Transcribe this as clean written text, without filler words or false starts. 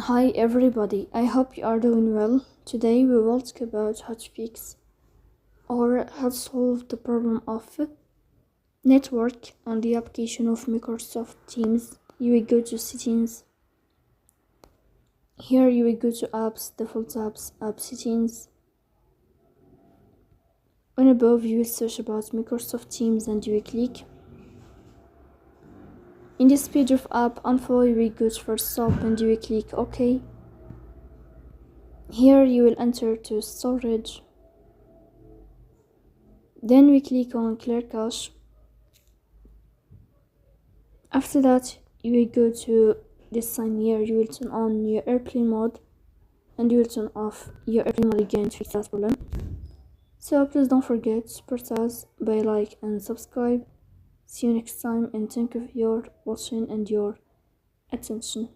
Hi everybody, I hope you are doing well. Today we will talk about how to fix or how to solve the problem of network on the application of Microsoft Teams. You will go to settings. Here you will go to apps, default apps, app settings. On above you will search about Microsoft Teams and you will click. In this page of app info you will go to first stop and you will click OK. Here you will enter to storage. Then we click on clear cache. After that you will go to this sign here. You will turn on your airplane mode and you will turn off your airplane mode again to fix that problem. So please don't forget to support us by like and subscribe. See you next time and thank you for your watching and your attention.